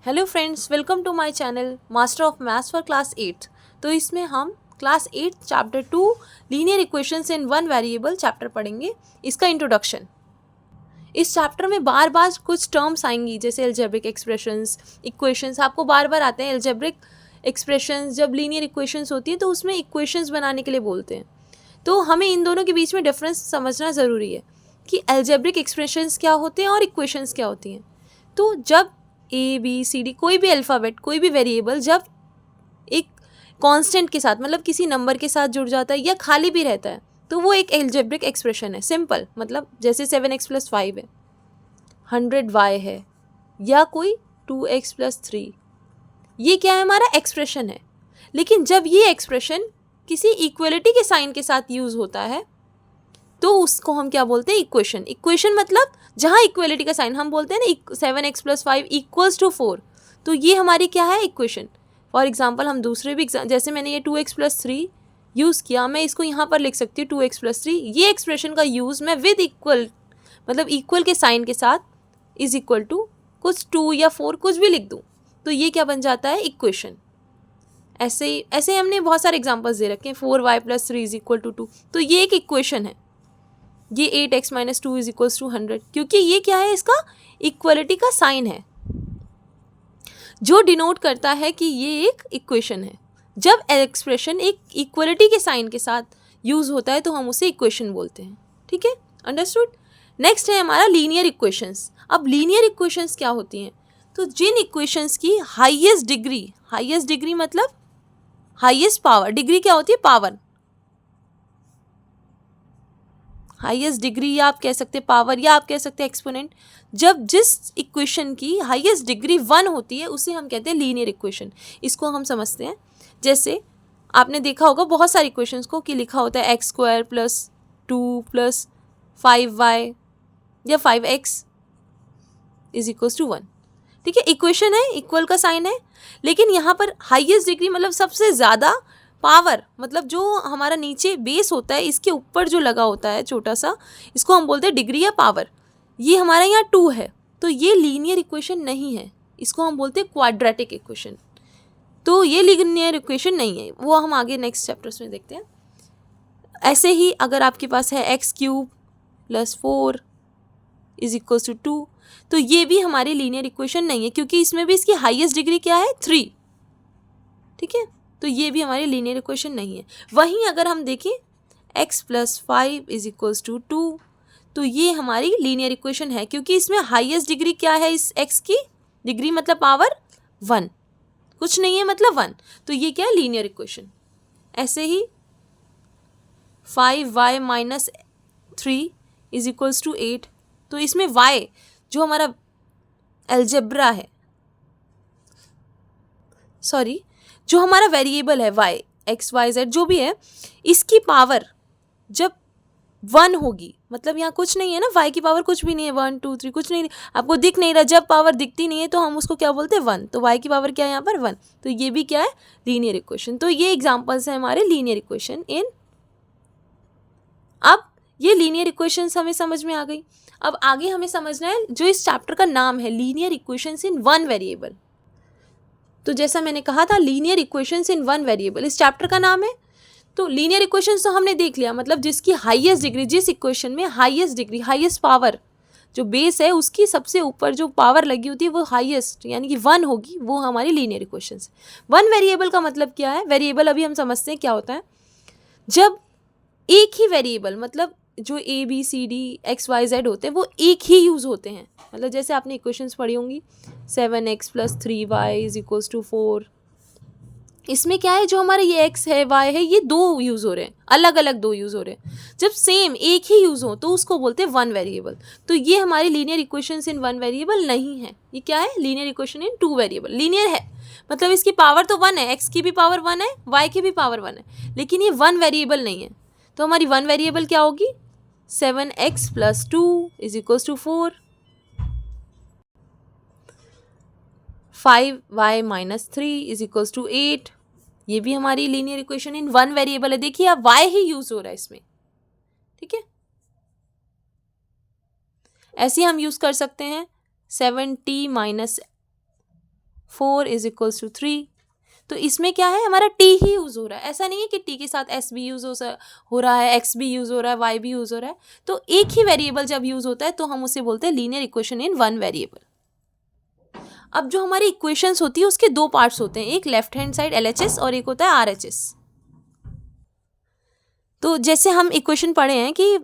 Hello friends, welcome to my channel master of maths for class 8। तो इसमें हम class 8 chapter 2 linear equations in one variable chapter पढ़ेंगे। इसका introduction. इस chapter में बार बार कुछ टर्म्स आएंगी, जैसे एल्जेब्रिक एक्सप्रेशंस, इक्वेशंस आपको बार बार आते हैं। एल्जेब्रिक एक्सप्रेशंस जब लीनियर इक्वेशंस होती हैं तो उसमें इक्वेशंस बनाने के लिए बोलते हैं। तो हमें इन दोनों के बीच में डिफरेंस समझना ज़रूरी है कि एल्जेब्रिक एक्सप्रेशंस क्या होते हैं और इक्वेशंस क्या होती हैं। तो जब ABCD कोई भी अल्फ़ाबेट, कोई भी वेरिएबल जब एक कांस्टेंट के साथ, मतलब किसी नंबर के साथ जुड़ जाता है या खाली भी रहता है, तो वो एक एल्जेब्रिक एक्सप्रेशन है। सिंपल, मतलब जैसे 7x + 5 है, 100y है, या कोई 2x + 3, ये क्या है, हमारा एक्सप्रेशन है। लेकिन जब ये एक्सप्रेशन किसी इक्वलिटी के साइन के साथ यूज़ होता है तो उसको हम क्या बोलते हैं, इक्वेशन। इक्वेशन मतलब जहाँ इक्वलिटी का साइन, हम बोलते हैं ना 7x + 5 = 4, तो ये हमारी क्या है, इक्वेशन। फॉर एग्जांपल हम दूसरे भी जैसे मैंने ये 2x + 3 यूज़ किया, मैं इसको यहाँ पर लिख सकती हूँ 2x + 3। ये एक्सप्रेशन का यूज़ मैं विद इक्वल, मतलब इक्वल के साइन के साथ, = कुछ 2 या 4 कुछ भी लिख दूँ, तो ये क्या बन जाता है, इक्वेशन। ऐसे हमने बहुत सारे एग्जाम्पल्स दे रखे हैं। 4y + 3 = 2, तो ये एक इक्वेशन है। ये 8x - 2 = 100, क्योंकि ये क्या है, इसका इक्वलिटी का साइन है जो डिनोट करता है कि ये एक इक्वेशन है। जब एक्सप्रेशन एक इक्वलिटी के साइन के साथ यूज़ होता है तो हम उसे इक्वेशन बोलते हैं। ठीक है, अंडरस्टूड। नेक्स्ट है हमारा लीनियर इक्वेशंस। अब लीनियर इक्वेशंस क्या होती हैं, तो जिन इक्वेशंस की हाईएस्ट डिग्री मतलब हाईएस्ट पावर, डिग्री क्या होती है, पावर, हाईएस्ट डिग्री, या आप कह सकते हैं पावर, या आप कह सकते हैं एक्सपोनेंट। जब जिस इक्वेशन की हाईएस्ट डिग्री 1 होती है उसे हम कहते हैं लीनियर इक्वेशन। इसको हम समझते हैं। जैसे आपने देखा होगा बहुत सारी इक्वेशंस को कि लिखा होता है x² + 2 + 5y या 5x = 1। ठीक है, इक्वेशन है, इक्वल का साइन है, लेकिन यहाँ पर हाईएस्ट डिग्री मतलब सबसे ज़्यादा पावर, मतलब जो हमारा नीचे बेस होता है इसके ऊपर जो लगा होता है छोटा सा, इसको हम बोलते हैं डिग्री या पावर। ये हमारे यहाँ 2 है, तो ये लीनियर इक्वेशन नहीं है, इसको हम बोलते हैं क्वाड्रेटिक इक्वेशन। तो ये लीनियर इक्वेशन नहीं है, वो हम आगे नेक्स्ट चैप्टर्स में देखते हैं। ऐसे ही अगर आपके पास है x³ + 4 = 2, तो ये भी हमारी लीनियर इक्वेशन नहीं है, क्योंकि इसमें भी इसकी हाईएस्ट डिग्री क्या है, 3। ठीक है, तो ये भी हमारी लीनियर इक्वेशन नहीं है। वहीं अगर हम देखें x + 5 = 2, तो ये हमारी लीनियर इक्वेशन है, क्योंकि इसमें हाईएस्ट डिग्री क्या है, इस x की डिग्री मतलब पावर 1, कुछ नहीं है मतलब 1, तो ये क्या है, लीनियर इक्वेशन। ऐसे ही 5y - 3 = 8, तो इसमें y जो हमारा अलजेब्रा है, सॉरी, जो हमारा वेरिएबल है y, x, y, z जो भी है, इसकी पावर जब 1 होगी, मतलब यहाँ कुछ नहीं है ना, y की पावर कुछ भी नहीं है, 1 2 3 कुछ नहीं, आपको दिख नहीं रहा, जब पावर दिखती नहीं है तो हम उसको क्या बोलते हैं, 1, तो y की पावर क्या है यहाँ पर, 1, तो ये भी क्या है, लीनियर इक्वेशन। तो ये एग्जाम्पल्स हैं हमारे लीनियर इक्वेशन इन। अब ये लीनियर इक्वेशंस हमें समझ में आ गई। अब आगे हमें समझना है जो इस चैप्टर का नाम है, linear equations in one variable. तो जैसा मैंने कहा था, linear equations in one variable इस चैप्टर का नाम है। तो लीनियर इक्वेशंस तो हमने देख लिया, मतलब जिसकी हाईएस्ट डिग्री, जिस इक्वेशन में हाईएस्ट डिग्री, हाईएस्ट पावर, जो बेस है उसकी सबसे ऊपर जो पावर लगी होती है वो हाईएस्ट यानी कि 1 होगी, वो हमारी लीनियर इक्वेशंस। वन वेरिएबल का मतलब क्या है, वेरिएबल अभी हम समझते हैं क्या होता है। जब एक ही वेरिएबल, मतलब जो ABCD XYZ होते हैं वो एक ही यूज़ होते हैं, मतलब जैसे आपने इक्वेशंस पढ़ी होंगी 7x + 3y = 4, इसमें क्या है, जो हमारे ये x है, y है, ये 2 यूज़ हो रहे हैं, अलग अलग 2 यूज़ हो रहे हैं। जब सेम एक ही यूज़ हो तो उसको बोलते हैं वन वेरिएबल। तो ये हमारी linear equations in one variable नहीं है, ये क्या है, linear equation in 2 variable. Linear है मतलब इसकी पावर तो 1 है, x की भी पावर 1 है, y की भी पावर 1 है, लेकिन ये वन वेरिएबल नहीं है। तो हमारी वन वेरिएबल क्या होगी, 7x + 2 = 4, 5y - 3 = 8, ये भी हमारी linear equation in one variable है। देखिए अब y ही यूज हो रहा है इसमें, ठीक है। ऐसे हम यूज कर सकते हैं 7t - 4 इज इक्वल्स टू 3। तो इसमें क्या है, हमारा t ही यूज़ हो रहा है, ऐसा नहीं है कि t के साथ s भी यूज़ हो रहा है, x भी यूज़ हो रहा है, y भी यूज़ हो रहा है। तो एक ही वेरिएबल जब यूज़ होता है तो हम उसे बोलते हैं linear equation in one variable. अब जो हमारी इक्वेशंस होती है उसके दो पार्ट्स होते हैं, एक लेफ्ट हैंड साइड LHS और एक होता है RHS। तो जैसे हम इक्वेशन पढ़े हैं कि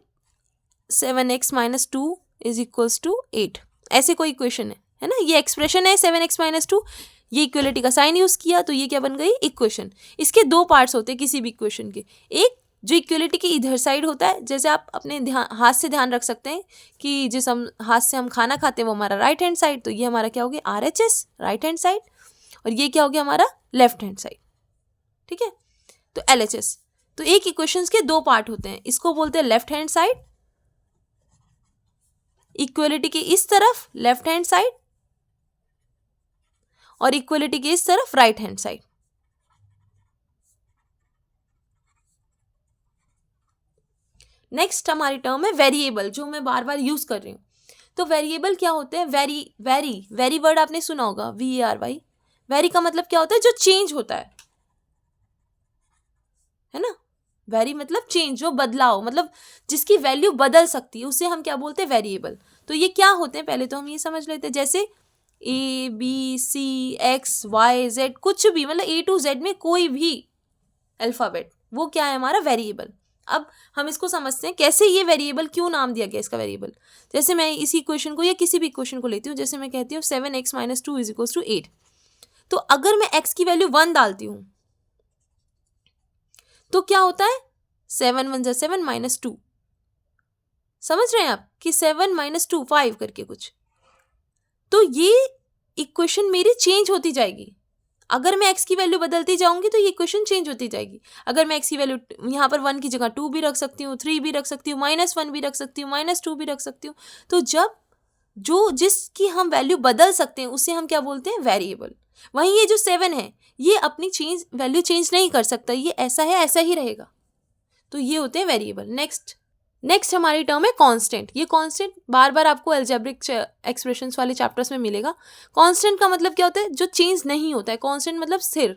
7x - 2 इज इक्वल्स टू 8, ऐसे कोई इक्वेशन है ना, ये एक्सप्रेशन है 7x - 2, ये इक्वलिटी का साइन यूज़ किया तो ये क्या बन गई, इक्वेशन। इसके दो पार्ट्स होते हैं किसी भी इक्वेशन के, एक जो इक्वलिटी के इधर साइड होता है, जैसे आप अपने हाथ से ध्यान रख सकते हैं कि जिस हम हाथ से हम खाना खाते हैं वो हमारा राइट हैंड साइड, तो ये हमारा क्या हो गया RHS राइट हैंड साइड, और ये क्या हो गया हमारा लेफ्ट हैंड साइड, ठीक है। तो LHS, तो एक इक्वेशंस के दो पार्ट होते हैं, इसको बोलते हैं लेफ्ट हैंड साइड, इक्वलिटी के इस तरफ लेफ्ट हैंड साइड और इक्वलिटी के इस तरफ राइट हैंड साइड। नेक्स्ट हमारी टर्म है वेरिएबल, जो मैं बार बार यूज कर रही हूँ। तो वेरिएबल क्या होते हैं, वेरी वर्ड आपने सुना होगा, VARY। वेरी का मतलब क्या होता है, जो चेंज होता है ना। वेरी मतलब चेंज, जो बदलाव, मतलब जिसकी वैल्यू बदल सकती है, उसे हम क्या बोलते हैं, वेरिएबल। तो ये क्या होते हैं पहले तो हम ये समझ लेते हैं, जैसे ABCXYZ, कुछ भी मतलब A to Z में कोई भी अल्फ़ाबेट, वो क्या है हमारा वेरिएबल। अब हम इसको समझते हैं कैसे ये वेरिएबल, क्यों नाम दिया गया इसका वेरिएबल। जैसे मैं इसी इक्वेशन को या किसी भी इक्वेशन को लेती हूँ, जैसे मैं कहती हूँ 7x - 2 इज इक्वल्स टू 8। तो अगर मैं x की वैल्यू 1 डालती हूँ तो क्या होता है, 7 1 7 -2, समझ रहे हैं आप कि 7 - 2 5 करके कुछ। तो ये इक्वेशन मेरी चेंज होती जाएगी, अगर मैं x की वैल्यू बदलती जाऊंगी तो ये इक्वेशन चेंज होती जाएगी। अगर मैं x की वैल्यू यहाँ पर 1 की जगह 2 भी रख सकती हूँ, 3 भी रख सकती हूँ, -1 भी रख सकती हूँ, -2 भी रख सकती हूँ। तो जब जो जिसकी हम वैल्यू बदल सकते हैं उसे हम क्या बोलते हैं, वेरिएबल। वहीं ये जो 7 है ये अपनी वैल्यू चेंज नहीं कर सकता, ये ऐसा है ऐसा ही रहेगा, तो ये होते हैं वेरिएबल। नेक्स्ट हमारी टर्म है कांस्टेंट। ये कांस्टेंट बार बार आपको अलजेब्रिक एक्सप्रेशंस वाले चैप्टर्स में मिलेगा। कांस्टेंट का मतलब क्या होता है, जो चेंज नहीं होता है। कांस्टेंट मतलब स्थिर,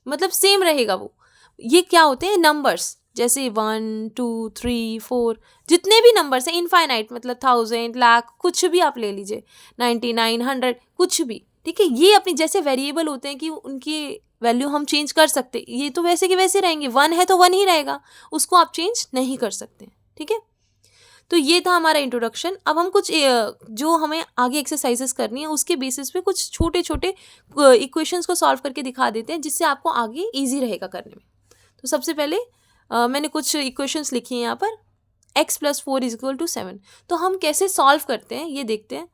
मतलब सेम रहेगा वो। ये क्या होते हैं, नंबर्स, जैसे 1 2 3 4, जितने भी नंबर्स हैं, इनफाइनाइट, मतलब 1000 लाख, कुछ भी आप ले लीजिए, 99 100, कुछ भी, ठीक है। ये अपनी जैसे वेरिएबल होते हैं कि उनकी वैल्यू हम चेंज कर सकते, ये तो वैसे के वैसे रहेंगे। 1 है तो 1 ही रहेगा, उसको आप चेंज नहीं कर सकते, ठीक है। तो ये था हमारा इंट्रोडक्शन। अब हम कुछ जो हमें आगे एक्सरसाइजेस करनी है उसके बेसिस पे कुछ छोटे छोटे इक्वेशंस को सॉल्व करके दिखा देते हैं, जिससे आपको आगे इजी रहेगा करने में। तो सबसे पहले मैंने कुछ इक्वेशंस लिखी हैं यहाँ पर, x + 4 इज इक्वल टू 7। तो हम कैसे सॉल्व करते हैं ये देखते हैं।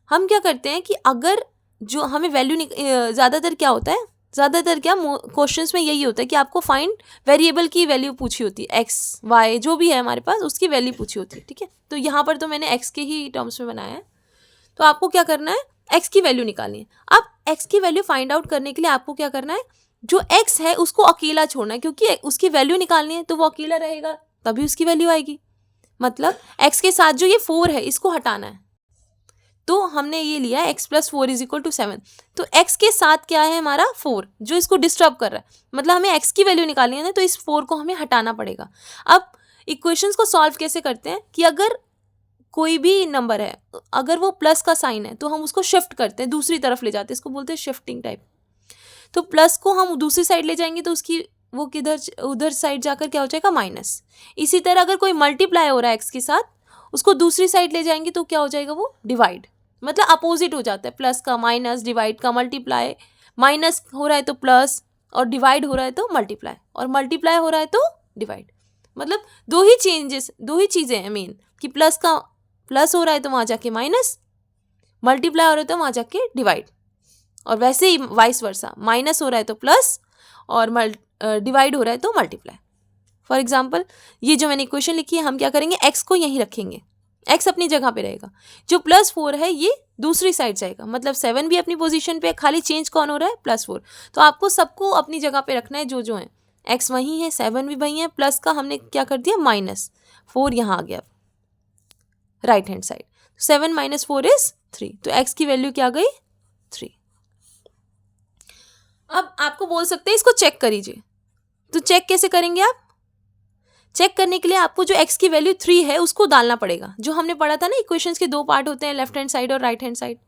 हम क्या करते हैं कि अगर जो हमें वैल्यू ज़्यादातर क्या होता है, ज़्यादातर क्या क्वेश्चंस में यही होता है कि आपको फाइंड वेरिएबल की वैल्यू पूछी होती है, x y जो भी है हमारे पास उसकी वैल्यू पूछी होती है, ठीक है। तो यहाँ पर तो मैंने x के ही टर्म्स में बनाया है। तो आपको क्या करना है, x की वैल्यू निकालनी है। अब x की वैल्यू फाइंड आउट करने के लिए आपको क्या करना है, जो x है उसको अकेला छोड़ना है, क्योंकि उसकी वैल्यू निकालनी है तो वो अकेला रहेगा तभी उसकी वैल्यू आएगी। मतलब x के साथ जो ये 4 है इसको हटाना है। तो हमने ये लिया x + 4 इज इक्वल टू 7। तो x के साथ क्या है हमारा 4, जो इसको डिस्टर्ब कर रहा है, मतलब हमें x की वैल्यू निकालनी है ना, तो इस 4 को हमें हटाना पड़ेगा। अब इक्वेशंस को सॉल्व कैसे करते हैं कि अगर कोई भी नंबर है, अगर वो प्लस का साइन है तो हम उसको शिफ्ट करते हैं, दूसरी तरफ ले जाते हैं, इसको बोलते हैं शिफ्टिंग टाइप। तो प्लस को हम दूसरी साइड ले जाएंगे तो उसकी वो किधर उधर साइड जाकर क्या हो जाएगा, माइनस। इसी तरह अगर कोई मल्टीप्लाई हो रहा है x के साथ, उसको दूसरी साइड ले जाएंगे तो क्या हो जाएगा, वो डिवाइड, मतलब अपोजिट हो जाता है। प्लस का माइनस, डिवाइड का मल्टीप्लाई, माइनस हो रहा है तो प्लस, और डिवाइड हो रहा है तो मल्टीप्लाई, और मल्टीप्लाई हो रहा है तो डिवाइड। मतलब दो ही चीज़ें हैं मेन, कि प्लस का प्लस हो रहा है तो वहाँ जाके माइनस, मल्टीप्लाई हो रहा है तो वहाँ जाके डिवाइड, और वैसे ही वाइस वर्सा, माइनस हो रहा है तो प्लस और डिवाइड हो रहा है तो मल्टीप्लाई। फॉर एग्जाम्पल ये जो मैंने इक्वेशन लिखी है, हम क्या करेंगे, x को यहीं रखेंगे, x अपनी जगह पे रहेगा, जो +4 है ये दूसरी साइड जाएगा, मतलब 7 भी अपनी पोजीशन पे, खाली चेंज कौन हो रहा है, +4। तो आपको सबको अपनी जगह पे रखना है, जो है x वहीं है, 7 भी वहीं है, प्लस का हमने क्या कर दिया, -4 यहाँ आ गया राइट हैंड साइड। 7 - 4 इज 3, तो x की वैल्यू क्या गई, 3। अब आपको बोल सकते हैं इसको चेक करिए, तो चेक कैसे करेंगे आप? चेक करने के लिए आपको जो x की वैल्यू 3 है उसको डालना पड़ेगा, जो हमने पढ़ा था ना, इक्वेशंस के दो पार्ट होते हैं, लेफ्ट हैंड साइड और राइट हैंड साइड।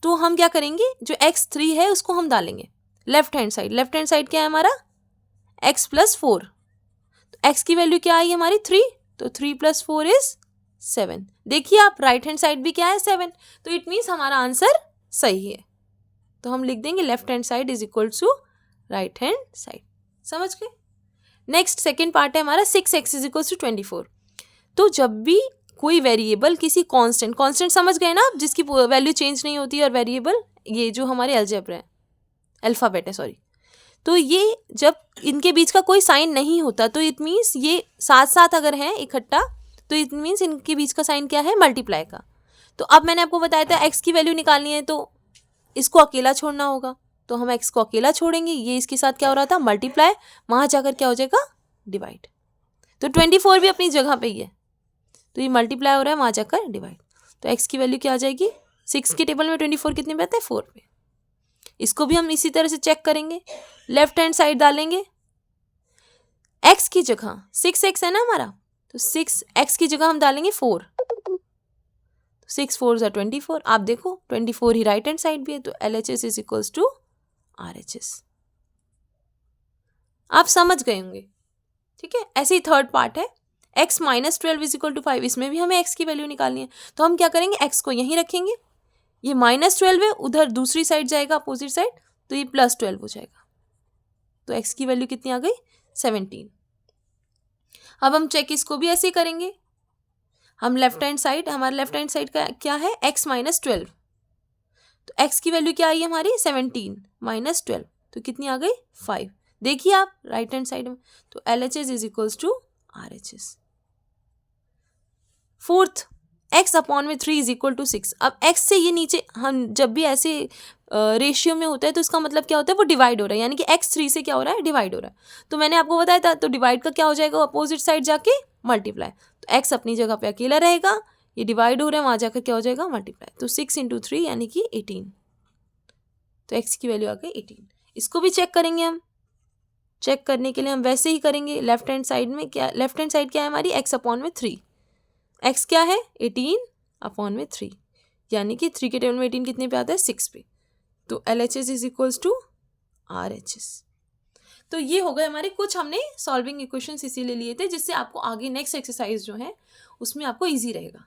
तो हम क्या करेंगे, जो x3 है उसको हम डालेंगे left hand side. Left hand side क्या है हमारा, x + 4। तो x की वैल्यू क्या आई हमारी 3, तो 3 + 4 इज 7। देखिए आप, राइट हैंड साइड भी क्या है 7, तो इट मीन्स हमारा आंसर सही है। तो हम लिख देंगे left hand side is equal to right hand side. समझ गए? नेक्स्ट सेकेंड पार्ट है हमारा 6x इज इक्वल टू 24। तो जब भी कोई वेरिएबल किसी कांस्टेंट समझ गए ना आप, जिसकी वैल्यू चेंज नहीं होती, और वेरिएबल ये जो हमारे अलजेब्रा है, अल्फ़ाबेट है सॉरी, तो ये जब इनके बीच का कोई साइन नहीं होता तो इट मीन्स ये साथ साथ अगर हैं इकट्ठा, तो इट मीन्स इनके बीच का साइन क्या है, मल्टीप्लाई का। तो अब मैंने आपको बताया था x की वैल्यू निकालनी है तो इसको अकेला छोड़ना होगा, तो हम x को अकेला छोड़ेंगे, ये इसके साथ क्या हो रहा था, मल्टीप्लाई, वहाँ जाकर क्या हो जाएगा, डिवाइड। तो 24 भी अपनी जगह पे ही है, तो ये मल्टीप्लाई हो रहा है, वहाँ जाकर डिवाइड। तो x की वैल्यू क्या आ जाएगी, 6 के टेबल में 24 कितने पे आता है, 4 पे। इसको भी हम इसी तरह से चेक करेंगे, लेफ्ट हैंड साइड डालेंगे, x की जगह 6x है ना हमारा, तो 6x की जगह हम डालेंगे 4, 6 4 ज़ा 24। आप देखो 24 ही राइट हैंड साइड भी है, तो LHS is equals to RHS। आप समझ गए होंगे, ठीक है। ऐसे ही थर्ड पार्ट है x - 12 इज इक्वल टू 5, इसमें भी हमें x की वैल्यू निकालनी है। तो हम क्या करेंगे, x को यहीं रखेंगे, ये -12 है, उधर दूसरी साइड जाएगा अपोजिट साइड, तो ये +12 हो जाएगा। तो x की वैल्यू कितनी आ गई, 17। अब हम चेक इसको भी ऐसे ही करेंगे, हम लेफ्ट हैंड साइड, हमारा लेफ्ट हैंड साइड का क्या है, x - 12, तो x की वैल्यू क्या आई है हमारी 17 - 12, तो कितनी आ गई 5। देखिए आप राइट हैंड साइड में, तो LHS is equals to RHS। Fourth, x/3 is equal to 6। अब x से ये नीचे, हम जब भी ऐसे रेशियो में होता है तो इसका मतलब क्या होता है, वो डिवाइड हो रहा है, यानी कि x 3 से क्या हो रहा है, डिवाइड हो रहा है। तो मैंने आपको बताया था, तो डिवाइड का क्या हो जाएगा, अपोजिट साइड जाके मल्टीप्लाई। तो x अपनी जगह पे अकेला रहेगा, ये डिवाइड हो रहा है, वहाँ जाकर क्या हो जाएगा, मल्टीप्लाई। तो 6 × 3 यानी कि 18, तो x की वैल्यू आ गई 18। इसको भी चेक करेंगे हम। चेक करने के लिए हम वैसे ही करेंगे, लेफ्ट हैंड साइड में क्या, लेफ्ट हैंड साइड क्या है हमारी, x/3, x क्या है 18/3, यानी कि 3 के टेबल में 18 कितने पे आता है, 6 पे। तो LHS is equals to RHS। तो ये हो गए हमारे कुछ, हमने सॉल्विंग इक्वेशंस इसीलिए लिए थे जिससे आपको आगे नेक्स्ट एक्सरसाइज जो है उसमें आपको ईजी रहेगा।